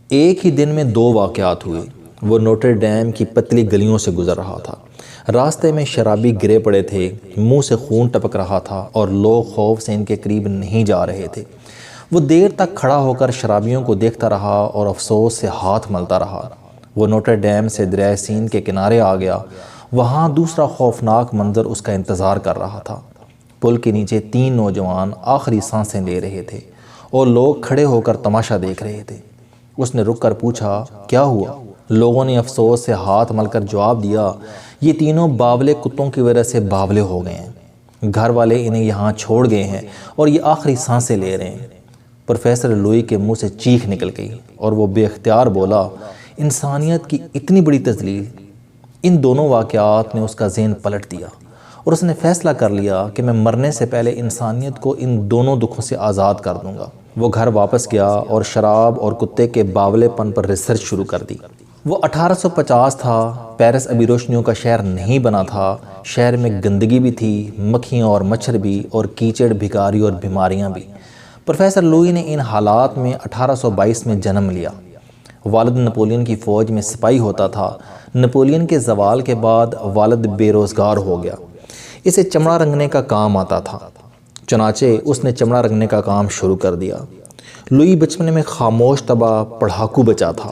ایک ہی دن میں 2 واقعات ہوئے۔ وہ نوٹر ڈیم کی پتلی گلیوں سے گزر رہا تھا۔ راستے میں شرابی گرے پڑے تھے، منہ سے خون ٹپک رہا تھا اور لوگ خوف سے ان کے قریب نہیں جا رہے تھے۔ وہ دیر تک کھڑا ہو کر شرابیوں کو دیکھتا رہا اور افسوس سے ہاتھ ملتا رہا۔ وہ نوٹر ڈیم سے دریائے سین کے کنارے آ گیا۔ وہاں دوسرا خوفناک منظر اس کا انتظار کر رہا تھا۔ پل کے نیچے 3 نوجوان آخری سانسیں لے رہے تھے اور لوگ کھڑے ہو کر تماشا دیکھ رہے تھے۔ اس نے رک کر پوچھا، کیا ہوا؟ لوگوں نے افسوس سے ہاتھ مل کر جواب دیا، یہ تینوں باولے کتوں کی وجہ سے باولے ہو گئے ہیں۔ گھر والے انہیں یہاں چھوڑ گئے ہیں اور یہ آخری سانسیں لے رہے ہیں۔ پروفیسر لوئی کے منہ سے چیخ نکل گئی اور وہ بے اختیار بولا، انسانیت کی اتنی بڑی تذلیل! ان دونوں واقعات نے اس کا ذہن پلٹ دیا اور اس نے فیصلہ کر لیا کہ میں مرنے سے پہلے انسانیت کو ان دونوں دکھوں سے آزاد کر دوں گا۔ وہ گھر واپس گیا اور شراب اور کتے کے باولے پن پر ریسرچ شروع کر دی۔ وہ 1850 تھا، پیرس ابھی روشنیوں کا شہر نہیں بنا تھا۔ شہر میں گندگی بھی تھی، مکھیاں اور مچھر بھی، اور کیچڑ، بھکاری اور بیماریاں بھی۔ پروفیسر لوئی نے ان حالات میں 1822 میں جنم لیا۔ والد نپولین کی فوج میں سپاہی ہوتا تھا۔ نپولین کے زوال کے بعد والد بے روزگار ہو گیا۔ اسے چمڑا رنگنے کا کام آتا تھا، چنانچہ اس نے چمڑا رنگنے کا کام شروع کر دیا۔ لوئی بچپن میں خاموش طبع پڑھاکو بچہ تھا۔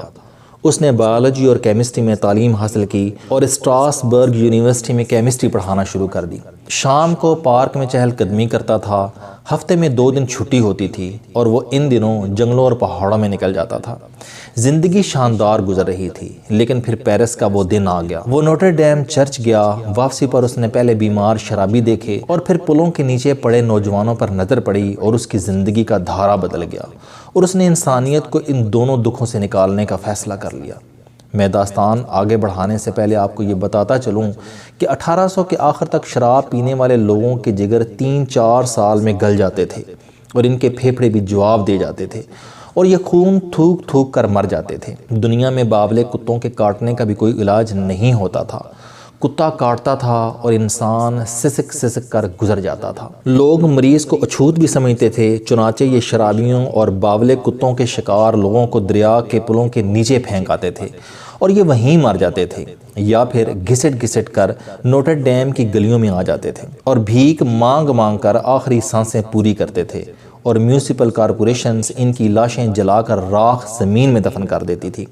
اس نے بایولوجی اور کیمسٹری میں تعلیم حاصل کی اور اسٹراسبرگ یونیورسٹی میں کیمسٹری پڑھانا شروع کر دی۔ شام کو پارک میں چہل قدمی کرتا تھا۔ ہفتے میں 2 دن چھٹی ہوتی تھی اور وہ ان دنوں جنگلوں اور پہاڑوں میں نکل جاتا تھا۔ زندگی شاندار گزر رہی تھی، لیکن پھر پیرس کا وہ دن آ گیا۔ وہ نوٹر ڈیم چرچ گیا۔ واپسی پر اس نے پہلے بیمار شرابی دیکھے اور پھر پلوں کے نیچے پڑے نوجوانوں پر نظر پڑی اور اس کی زندگی کا دھارا بدل گیا اور اس نے انسانیت کو ان دونوں دکھوں سے نکالنے کا فیصلہ کر لیا۔ میں داستان آگے بڑھانے سے پہلے آپ کو یہ بتاتا چلوں کہ 1800 کے آخر تک شراب پینے والے لوگوں کے جگر 3-4 سال میں گل جاتے تھے اور ان کے پھیپھڑے بھی جواب دے جاتے تھے اور یہ خون تھوک تھوک کر مر جاتے تھے۔ دنیا میں باولے کتوں کے کاٹنے کا بھی کوئی علاج نہیں ہوتا تھا۔ کتا کاٹتا تھا اور انسان سسک سسک کر گزر جاتا تھا۔ لوگ مریض کو اچھوت بھی سمجھتے تھے، چنانچہ یہ شرابیوں اور باولے کتوں کے شکار لوگوں کو دریا کے پلوں کے نیچے پھینک آتے تھے اور یہ وہیں مر جاتے تھے یا پھر گھسٹ گھسٹ کر نوٹر ڈیم کی گلیوں میں آ جاتے تھے اور بھیک مانگ مانگ کر آخری سانسیں پوری کرتے تھے اور میونسپل کارپوریشنز ان کی لاشیں جلا کر راکھ زمین میں دفن کر دیتی تھی۔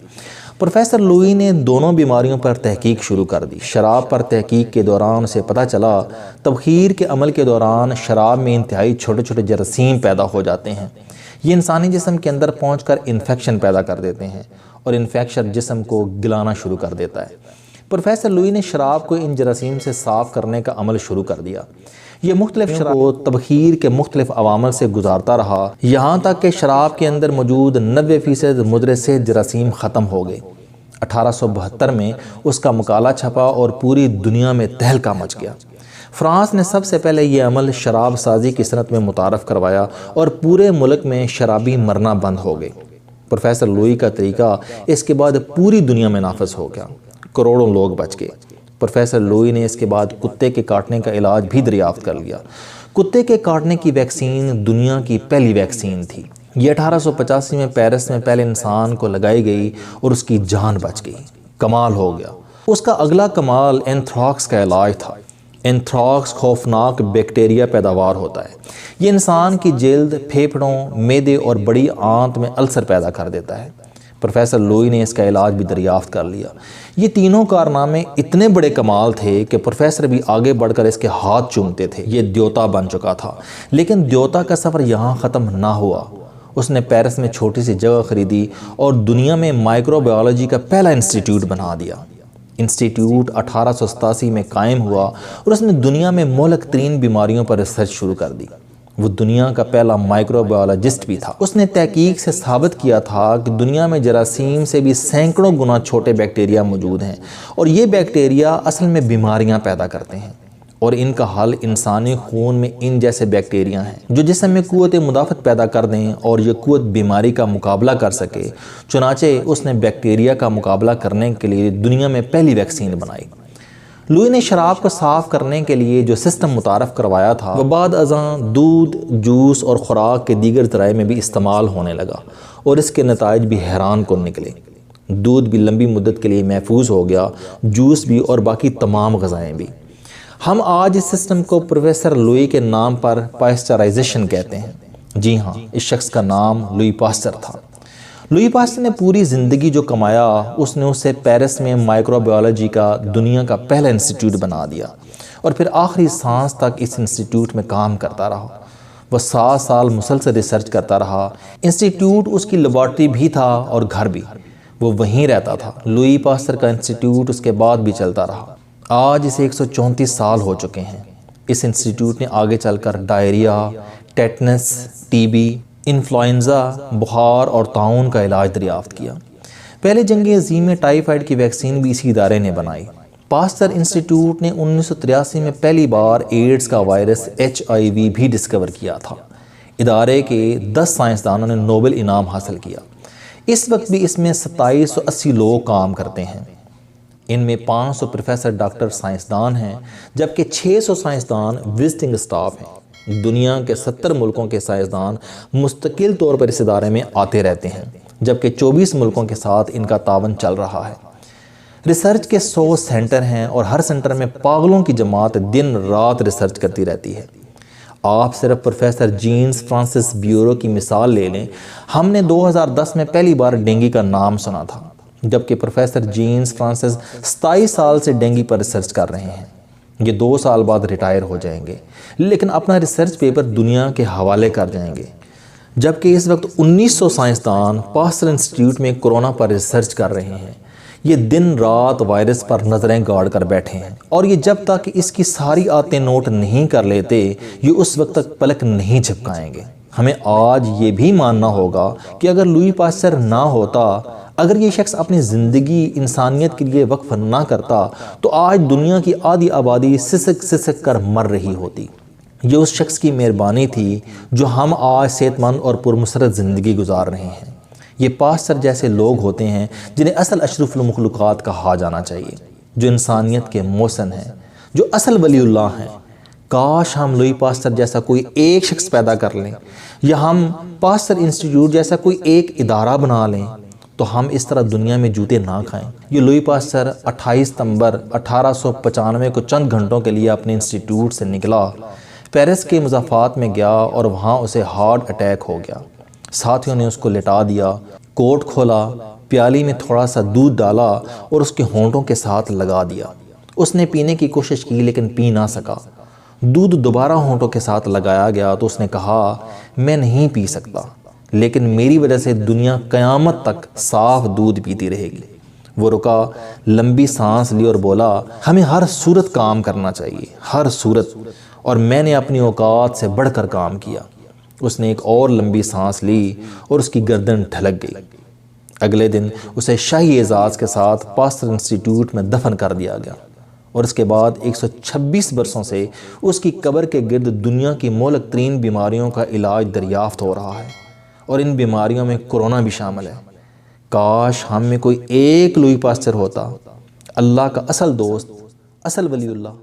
پروفیسر لوئی نے دونوں بیماریوں پر تحقیق شروع کر دی۔ شراب پر تحقیق کے دوران اسے پتہ چلا تبخیر کے عمل کے دوران شراب میں انتہائی چھوٹے چھوٹے جراثیم پیدا ہو جاتے ہیں۔ یہ انسانی جسم کے اندر پہنچ کر انفیکشن پیدا کر دیتے ہیں اور انفیکشن جسم کو گلانا شروع کر دیتا ہے۔ پروفیسر لوئی نے شراب کو ان جراثیم سے صاف کرنے کا عمل شروع کر دیا۔ یہ مختلف شراب کو تبخیر کے مختلف عوامل سے گزارتا رہا، یہاں تک کہ شراب کے اندر موجود 90% مضر سے جراثیم ختم ہو گئے۔ 1872 میں اس کا مقالہ چھپا اور پوری دنیا میں تہلکہ مچ گیا۔ فرانس نے سب سے پہلے یہ عمل شراب سازی کی صنعت میں متعارف کروایا اور پورے ملک میں شرابی مرنا بند ہو گئے۔ پروفیسر لوئی کا طریقہ اس کے بعد پوری دنیا میں نافذ ہو گیا، کروڑوں لوگ بچ گئے۔ پروفیسر لوئی نے اس کے بعد کتے کے کاٹنے کا علاج بھی دریافت کر لیا۔ کتے کے کاٹنے کی ویکسین دنیا کی پہلی ویکسین تھی۔ یہ 1885 میں پیرس میں پہلے انسان کو لگائی گئی اور اس کی جان بچ گئی۔ کمال ہو گیا۔ اس کا اگلا کمال اینتھراکس کا علاج تھا۔ اینتھراکس خوفناک بیکٹیریا پیداوار ہوتا ہے۔ یہ انسان کی جلد، پھیپھڑوں، معدے اور بڑی آنت میں السر پیدا کر دیتا ہے۔ پروفیسر لوئی نے اس کا علاج بھی دریافت کر لیا۔ یہ تینوں کارنامے اتنے بڑے کمال تھے کہ پروفیسر بھی آگے بڑھ کر اس کے ہاتھ چومتے تھے۔ یہ دیوتا بن چکا تھا، لیکن دیوتا کا سفر یہاں ختم نہ ہوا۔ اس نے پیرس میں چھوٹی سی جگہ خریدی اور دنیا میں مائکرو بایولوجی کا پہلا انسٹیٹیوٹ بنا دیا۔ انسٹیٹیوٹ 1887 میں قائم ہوا اور اس نے دنیا میں مہلک ترین بیماریوں پر ریسرچ شروع کر دی۔ وہ دنیا کا پہلا مائکرو بایولوجسٹ بھی تھا۔ اس نے تحقیق سے ثابت کیا تھا کہ دنیا میں جراثیم سے بھی سینکڑوں گنا چھوٹے بیکٹیریا موجود ہیں اور یہ بیکٹیریا اصل میں بیماریاں پیدا کرتے ہیں اور ان کا حل انسانی خون میں ان جیسے بیکٹیریا ہیں جو جسم میں قوت مدافعت پیدا کر دیں اور یہ قوت بیماری کا مقابلہ کر سکے۔ چنانچہ اس نے بیکٹیریا کا مقابلہ کرنے کے لیے دنیا میں پہلی ویکسین بنائی۔ لوئی نے شراب کو صاف کرنے کے لیے جو سسٹم متعارف کروایا تھا وہ بعد ازاں دودھ، جوس اور خوراک کے دیگر ذرائع میں بھی استعمال ہونے لگا اور اس کے نتائج بھی حیران کن نکلے۔ دودھ بھی لمبی مدت کے لیے محفوظ ہو گیا، جوس بھی اور باقی تمام غذائیں بھی۔ ہم آج اس سسٹم کو پروفیسر لوئی کے نام پر پاسچرائزیشن کہتے ہیں۔ جی ہاں، اس شخص کا نام لوئی پاسچر تھا۔ لوئی پاسچر نے پوری زندگی جو کمایا، اس نے اسے پیرس میں مائکرو بایولوجی کا دنیا کا پہلا انسٹیٹیوٹ بنا دیا، اور پھر آخری سانس تک اس انسٹیٹیوٹ میں کام کرتا رہا۔ وہ 7 سال مسلسل ریسرچ کرتا رہا۔ انسٹیٹیوٹ اس کی لیبارٹری بھی تھا اور گھر بھی، وہ وہیں رہتا تھا۔ لوئی پاسچر کا انسٹیٹیوٹ اس کے بعد بھی چلتا رہا۔ آج اسے 134 سال ہو چکے ہیں۔ اس انسٹیٹیوٹ نے آگے چل کر diarrhoea, tetanus, T B, influenza, بخار اور طاعون کا علاج دریافت کیا۔ پہلے جنگ عظیم میں ٹائیفائڈ کی ویکسین بھی اسی ادارے نے بنائی۔ پاسچر انسٹیٹیوٹ نے 1983 میں پہلی بار ایڈز کا وائرس HIV بھی ڈسکور کیا تھا۔ ادارے کے 10 سائنسدانوں نے نوبل انعام حاصل کیا۔ اس وقت بھی اس میں 2780 لوگ کام کرتے ہیں۔ ان میں 500 پروفیسر ڈاکٹر سائنسدان ہیں، جبکہ 600 سائنسدان وزٹنگ اسٹاف ہیں۔ دنیا کے 70 ملکوں کے سائنسدان مستقل طور پر اس ادارے میں آتے رہتے ہیں، جبکہ 24 ملکوں کے ساتھ ان کا تعاون چل رہا ہے۔ ریسرچ کے 100 سینٹر ہیں اور ہر سینٹر میں پاگلوں کی جماعت دن رات ریسرچ کرتی رہتی ہے۔ آپ صرف پروفیسر جیمز فرانسس بیورو کی مثال لے لیں۔ ہم نے 2010 میں پہلی بار ڈینگی کا نام سنا تھا، جبکہ پروفیسر جیمز فرانسس 27 سال سے ڈینگی پر ریسرچ کر رہے ہیں۔ یہ 2 سال بعد ریٹائر ہو جائیں گے، لیکن اپنا ریسرچ پیپر دنیا کے حوالے کر جائیں گے۔ جبکہ اس وقت 1900 سائنسدان پاسچر انسٹیٹیوٹ میں کورونا پر ریسرچ کر رہے ہیں۔ یہ دن رات وائرس پر نظریں گاڑ کر بیٹھے ہیں، اور یہ جب تک اس کی ساری آتیں نوٹ نہیں کر لیتے، یہ اس وقت تک پلک نہیں جھپکائیں گے۔ ہمیں آج یہ بھی ماننا ہوگا کہ اگر لوئی پاسچر نہ ہوتا، اگر یہ شخص اپنی زندگی انسانیت کے لیے وقف نہ کرتا، تو آج دنیا کی آدھی آبادی سسک سسک کر مر رہی ہوتی۔ یہ اس شخص کی مہربانی تھی جو ہم آج صحت مند اور پرمسرت زندگی گزار رہے ہیں۔ یہ پاسچر جیسے لوگ ہوتے ہیں جنہیں اصل اشرف المخلوقات کہا جانا چاہیے، جو انسانیت کے محسن ہیں، جو اصل ولی اللہ ہیں۔ کاش ہم لوئی پاسچر جیسا کوئی ایک شخص پیدا کر لیں، یا ہم پاسچر انسٹیٹیوٹ جیسا کوئی ایک ادارہ بنا لیں، تو ہم اس طرح دنیا میں جوتے نہ کھائیں۔ یہ لوئی پاسچر 28 ستمبر 1895 کو چند گھنٹوں کے لیے اپنے انسٹیٹیوٹ سے نکلا، پیرس کے مضافات میں گیا اور وہاں اسے ہارٹ اٹیک ہو گیا۔ ساتھیوں نے اس کو لٹا دیا، کوٹ کھولا، پیالی میں تھوڑا سا دودھ ڈالا اور اس کے ہونٹوں کے ساتھ لگا دیا۔ اس نے پینے کی کوشش کی لیکن پی نہ سکا۔ دودھ دوبارہ ہونٹوں کے ساتھ لگایا گیا تو اس نے کہا، میں نہیں پی سکتا، لیکن میری وجہ سے دنیا قیامت تک صاف دودھ پیتی رہے گی۔ وہ رکا، لمبی سانس لی اور بولا، ہمیں ہر صورت کام کرنا چاہیے، ہر صورت، اور میں نے اپنی اوقات سے بڑھ کر کام کیا۔ اس نے ایک اور لمبی سانس لی اور اس کی گردن ڈھلک گئی۔ اگلے دن اسے شاہی اعزاز کے ساتھ پاسچر انسٹیٹیوٹ میں دفن کر دیا گیا، اور اس کے بعد 126 برسوں سے اس کی قبر کے گرد دنیا کی مہلک ترین بیماریوں کا علاج دریافت ہو رہا ہے، اور ان بیماریوں میں کورونا بھی شامل ہے۔ کاش ہم میں کوئی ایک لوئی پاسچر ہوتا، اللہ کا اصل دوست، اصل ولی اللہ۔